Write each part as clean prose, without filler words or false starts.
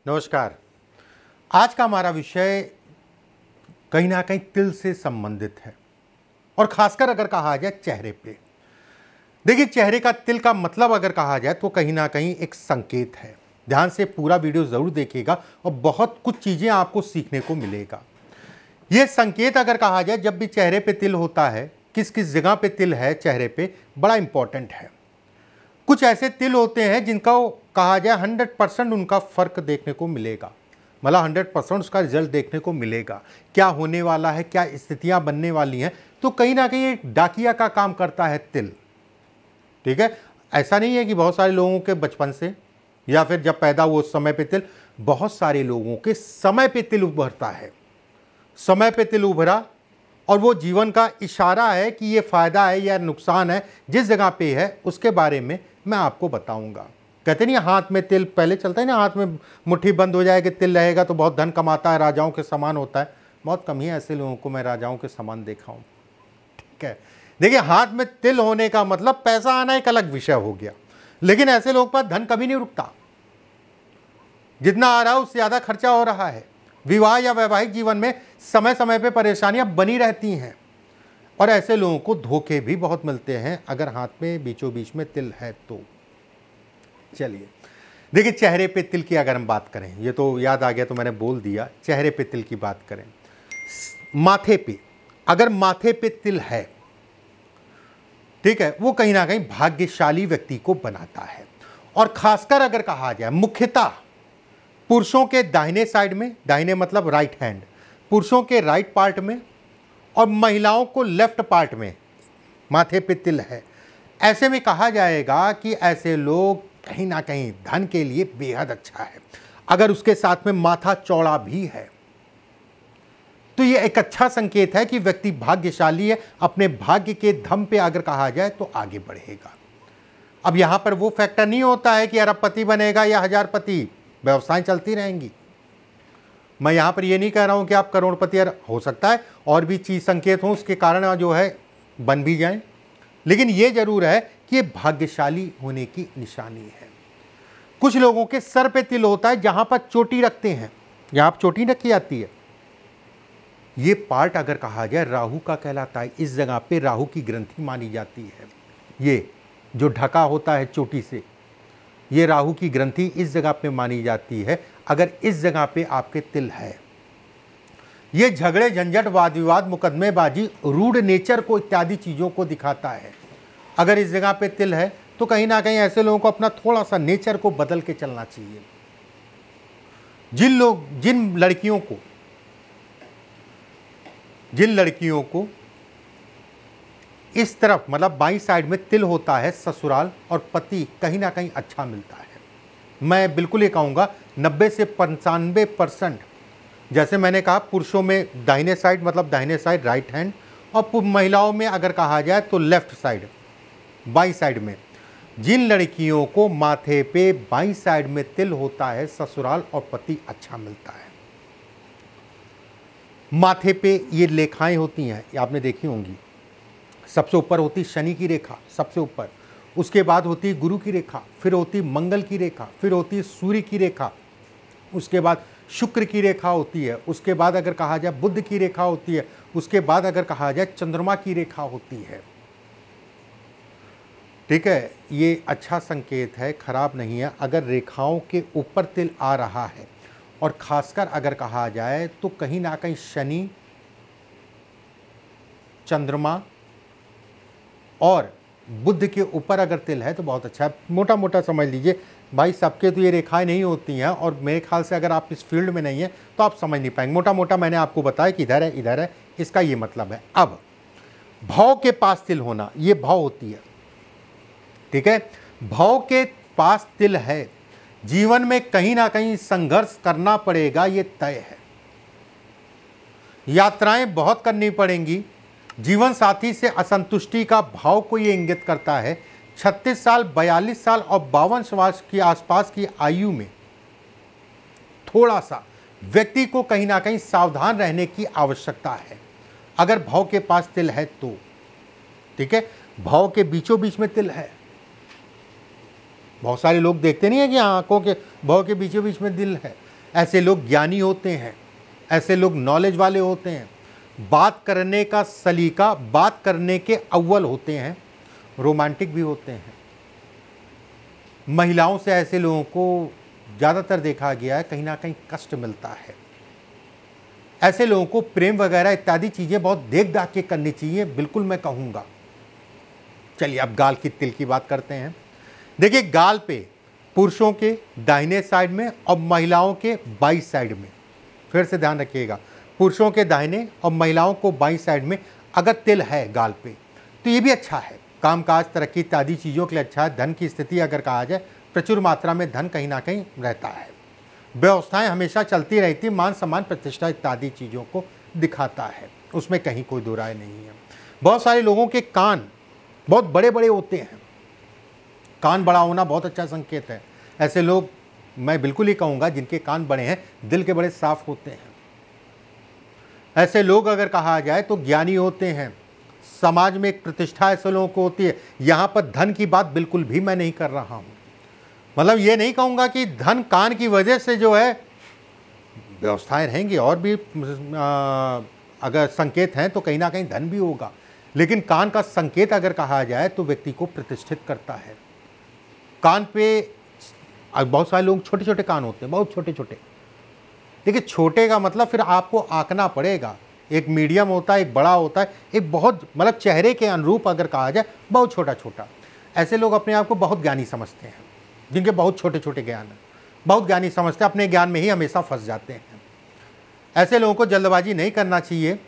नमस्कार। आज का हमारा विषय कहीं ना कहीं तिल से संबंधित है और खासकर अगर कहा जाए चेहरे पे। देखिए, चेहरे का तिल का मतलब अगर कहा जाए तो कहीं ना कहीं एक संकेत है। ध्यान से पूरा वीडियो ज़रूर देखिएगा और बहुत कुछ चीज़ें आपको सीखने को मिलेगा। ये संकेत अगर कहा जाए, जब भी चेहरे पे तिल होता है, किस किस जगह पे तिल है चेहरे पे, बड़ा इंपॉर्टेंट है। कुछ ऐसे तिल होते हैं जिनका कहा जाए 100% उनका फ़र्क देखने को मिलेगा, मतलब 100% उसका रिजल्ट देखने को मिलेगा। क्या होने वाला है, क्या स्थितियां बनने वाली हैं, तो कहीं ना कहीं एक डाकिया का काम करता है तिल। ठीक है, ऐसा नहीं है कि बहुत सारे लोगों के बचपन से या फिर जब पैदा हुए उस समय पे तिल, बहुत सारे लोगों के समय पे तिल उभरता है। समय पे तिल उभरा और वो जीवन का इशारा है कि ये फ़ायदा है या नुकसान है, जिस जगह पे है उसके बारे में मैं आपको बताऊंगा। कहते नहीं, हाथ में तिल पहले चलता है ना, हाथ में मुट्ठी बंद हो जाए कि तिल रहेगा तो बहुत धन कमाता है, राजाओं के समान होता है। बहुत कम ही ऐसे लोगों को मैं राजाओं के समान देखा हूँ। ठीक है, देखिए, हाथ में तिल होने का मतलब पैसा आना एक अलग विषय हो गया, लेकिन ऐसे लोगों पर धन कभी नहीं रुकता। जितना आ रहा है उससे ज़्यादा खर्चा हो रहा है। विवाह या वैवाहिक जीवन में समय समय पे परेशानियां बनी रहती हैं और ऐसे लोगों को धोखे भी बहुत मिलते हैं अगर हाथ में बीचों बीच में तिल है तो। चलिए, देखिए, चेहरे पे तिल की अगर हम बात करें, ये तो याद आ गया तो मैंने बोल दिया। चेहरे पे तिल की बात करें, माथे पे अगर माथे पे तिल है, ठीक है, वो कहीं ना कहीं भाग्यशाली व्यक्ति को बनाता है। और खासकर अगर कहा जाए मुख्यतः पुरुषों के दाहिने साइड में, दाहिने मतलब राइट हैंड, पुरुषों के राइट पार्ट में और महिलाओं को लेफ्ट पार्ट में माथे पे तिल है। ऐसे में कहा जाएगा कि ऐसे लोग कहीं ना कहीं धन के लिए बेहद अच्छा है। अगर उसके साथ में माथा चौड़ा भी है तो यह एक अच्छा संकेत है कि व्यक्ति भाग्यशाली है, अपने भाग्य के दम पे अगर कहा जाए तो आगे बढ़ेगा। अब यहां पर वो फैक्टर नहीं होता है कि अरबपति बनेगा या हजारपति, व्यवसाय चलती रहेंगी। मैं यहां पर ये नहीं कह रहा हूं कि आप करोड़पति, हो सकता है और भी चीज संकेत हो उसके कारण जो है बन भी जाएं, लेकिन ये जरूर है कि ये भाग्यशाली होने की निशानी है। कुछ लोगों के सर पे तिल होता है जहां पर चोटी रखते हैं, यहां पर चोटी रखी जाती है। ये पार्ट अगर कहा जाए राहु का कहलाता है। इस जगह पे राहु की ग्रंथि मानी जाती है। ये जो ढका होता है चोटी से, ये राहु की ग्रंथि इस जगह पे मानी जाती है। अगर इस जगह पे आपके तिल है, ये झगड़े, झंझट, वाद विवाद, मुकदमेबाजी, रूड नेचर को इत्यादि चीज़ों को दिखाता है। अगर इस जगह पे तिल है तो कहीं ना कहीं ऐसे लोगों को अपना थोड़ा सा नेचर को बदल के चलना चाहिए। जिन लड़कियों को इस तरफ मतलब बाईं साइड में तिल होता है, ससुराल और पति कहीं ना कहीं अच्छा मिलता है। मैं बिल्कुल ये कहूँगा 90 से 95%। जैसे मैंने कहा, पुरुषों में दाहिने साइड मतलब दाहिने साइड राइट हैंड, और महिलाओं में अगर कहा जाए तो लेफ्ट साइड, बाईं साइड में। जिन लड़कियों को माथे पे बाईं साइड में तिल होता है, ससुराल और पति अच्छा मिलता है। माथे पे ये रेखाएं होती हैं, आपने देखी होंगी। सबसे ऊपर होती शनि की रेखा, सबसे ऊपर, उसके बाद होती है गुरु की रेखा, फिर होती मंगल की रेखा, फिर होती है सूर्य की रेखा, उसके बाद शुक्र की रेखा होती है, उसके बाद अगर कहा जाए बुध की रेखा होती है, उसके बाद अगर कहा जाए चंद्रमा की रेखा होती है। ठीक है, ये अच्छा संकेत है, खराब नहीं है। अगर रेखाओं के ऊपर तिल आ रहा है और खासकर अगर कहा जाए तो कहीं ना कहीं शनि, चंद्रमा और बुध के ऊपर अगर तिल है तो बहुत अच्छा है। मोटा मोटा समझ लीजिए भाई, सबके तो ये रेखाएं नहीं होती हैं और मेरे ख्याल से अगर आप इस फील्ड में नहीं हैं तो आप समझ नहीं पाएंगे। मोटा मोटा मैंने आपको बताया कि इधर है, इधर है, इसका ये मतलब है। अब भौ के पास तिल होना, ये भौ होती है। ठीक है, भौ के पास तिल है, जीवन में कहीं ना कहीं संघर्ष करना पड़ेगा, ये तय है। यात्राएं बहुत करनी पड़ेंगी। जीवन साथी से असंतुष्टि का भाव को ये इंगित करता है। 36 साल, 42 साल और 52 वर्ष के आसपास की आयु में थोड़ा सा व्यक्ति को कहीं ना कहीं सावधान रहने की आवश्यकता है अगर भौ के पास तिल है तो। ठीक है, भौ के बीचों बीच में तिल है। बहुत सारे लोग देखते नहीं है कि आंखों के भौ के बीचों बीच में दिल है। ऐसे लोग ज्ञानी होते हैं, ऐसे लोग नॉलेज वाले होते हैं, बात करने का सलीका, बात करने के अव्वल होते हैं, रोमांटिक भी होते हैं। महिलाओं से ऐसे लोगों को ज़्यादातर देखा गया है कहीं ना कहीं कष्ट मिलता है। ऐसे लोगों को प्रेम वगैरह इत्यादि चीज़ें बहुत देख दाख के करनी चाहिए, बिल्कुल मैं कहूँगा। चलिए अब गाल की तिल की बात करते हैं। देखिए, गाल पे पुरुषों के दाहिने साइड में और महिलाओं के बाईं साइड में, फिर से ध्यान रखिएगा, पुरुषों के दाहिने और महिलाओं को बाईं साइड में अगर तिल है गाल पे तो ये भी अच्छा है, कामकाज, तरक्की इत्यादि चीज़ों के लिए अच्छा है। धन की स्थिति अगर कहा जाए, प्रचुर मात्रा में धन कहीं ना कहीं रहता है। व्यवस्थाएं हमेशा चलती रहती, मान सम्मान प्रतिष्ठा इत्यादि चीज़ों को दिखाता है, उसमें कहीं कोई दो राय नहीं है। बहुत सारे लोगों के कान बहुत बड़े बड़े होते हैं, कान बड़ा होना बहुत अच्छा संकेत है। ऐसे लोग मैं बिल्कुल ही कहूँगा जिनके कान बड़े हैं, दिल के बड़े साफ होते हैं। ऐसे लोग अगर कहा जाए तो ज्ञानी होते हैं, समाज में एक प्रतिष्ठा ऐसे लोगों को होती है। यहाँ पर धन की बात बिल्कुल भी मैं नहीं कर रहा हूँ, मतलब ये नहीं कहूँगा कि धन कान की वजह से जो है व्यवस्थाएं रहेंगी, और भी अगर संकेत हैं तो कहीं ना कहीं धन भी होगा, लेकिन कान का संकेत अगर कहा जाए तो व्यक्ति को प्रतिष्ठित करता है। कान पे बहुत सारे लोग छोटे छोटे कान होते हैं, बहुत छोटे छोटे। देखिए, छोटे का मतलब फिर आपको आंकना पड़ेगा, एक मीडियम होता है, एक बड़ा होता है, एक बहुत मतलब चेहरे के अनुरूप अगर कहा जाए बहुत छोटा छोटा। ऐसे लोग अपने आप को बहुत ज्ञानी समझते हैं, जिनके बहुत छोटे छोटे ज्ञान हैं, बहुत ज्ञानी समझते हैं, अपने ज्ञान में ही हमेशा फंस जाते हैं। ऐसे लोगों को जल्दबाजी नहीं करना चाहिए।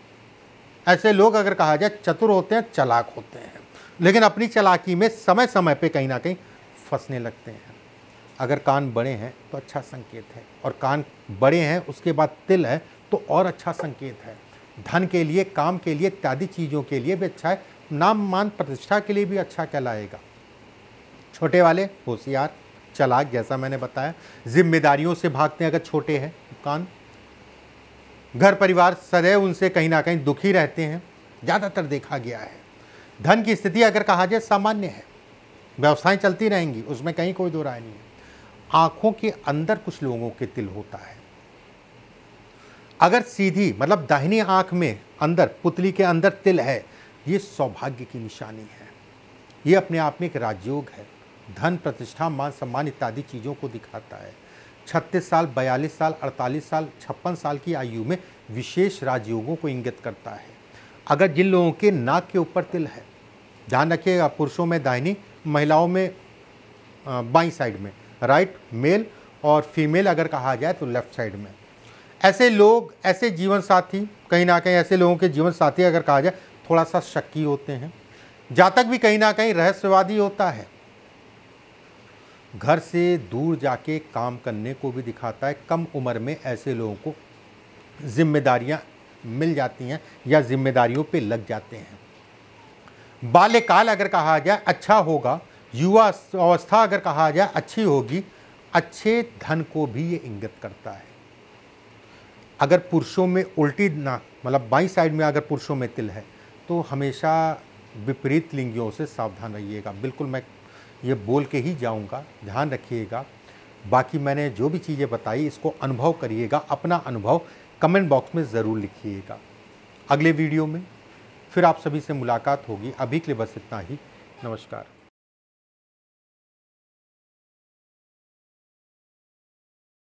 ऐसे लोग अगर कहा जाए चतुर होते हैं, चालाक होते हैं, लेकिन अपनी चालाकी में समय समय पे कहीं ना कहीं फंसने लगते हैं। अगर कान बड़े हैं तो अच्छा संकेत है, और कान बड़े हैं उसके बाद तिल है तो और अच्छा संकेत है। धन के लिए, काम के लिए इत्यादि चीज़ों के लिए भी अच्छा है, नाम मान प्रतिष्ठा के लिए भी अच्छा कहलाएगा। छोटे वाले होशियार, चालाक, जैसा मैंने बताया, जिम्मेदारियों से भागते हैं अगर छोटे हैं कान। घर परिवार सदैव उनसे कहीं ना कहीं दुखी रहते हैं, ज़्यादातर देखा गया है। धन की स्थिति अगर कहा जाए सामान्य है, व्यवसाएं चलती रहेंगी, उसमें कहीं कोई दो राय नहीं है। आंखों के अंदर कुछ लोगों के तिल होता है, अगर सीधी मतलब दाहिनी आंख में अंदर, पुतली के अंदर तिल है, ये सौभाग्य की निशानी है। ये अपने आप में एक राजयोग है, धन, प्रतिष्ठा, मान सम्मान इत्यादि चीज़ों को दिखाता है। 36 साल, 42 साल, 48 साल, 56 साल की आयु में विशेष राजयोगों को इंगित करता है। अगर जिन लोगों के नाक के ऊपर तिल है, ध्यान रखिएगा, पुरुषों में दाहिनी, महिलाओं में बाईं साइड में, राइट, मेल, और फीमेल अगर कहा जाए तो लेफ्ट साइड में। ऐसे लोग, ऐसे जीवन साथी, कहीं ना कहीं ऐसे लोगों के जीवन साथी अगर कहा जाए थोड़ा सा शक्की होते हैं। जातक भी कहीं ना कहीं रहस्यवादी होता है, घर से दूर जाके काम करने को भी दिखाता है। कम उम्र में ऐसे लोगों को जिम्मेदारियां मिल जाती हैं या जिम्मेदारियों पे लग जाते हैं। बाल्यकाल अगर कहा जाए अच्छा होगा, युवा अवस्था अगर कहा जाए अच्छी होगी, अच्छे धन को भी ये इंगित करता है। अगर पुरुषों में उल्टी ना, मतलब बाईं साइड में अगर पुरुषों में तिल है तो हमेशा विपरीत लिंगियों से सावधान रहिएगा। बिल्कुल मैं ये बोल के ही जाऊंगा, ध्यान रखिएगा। बाकी मैंने जो भी चीज़ें बताई इसको अनुभव करिएगा, अपना अनुभव कमेंट बॉक्स में ज़रूर लिखिएगा। अगले वीडियो में फिर आप सभी से मुलाकात होगी। अभी के लिए बस इतना ही, नमस्कार।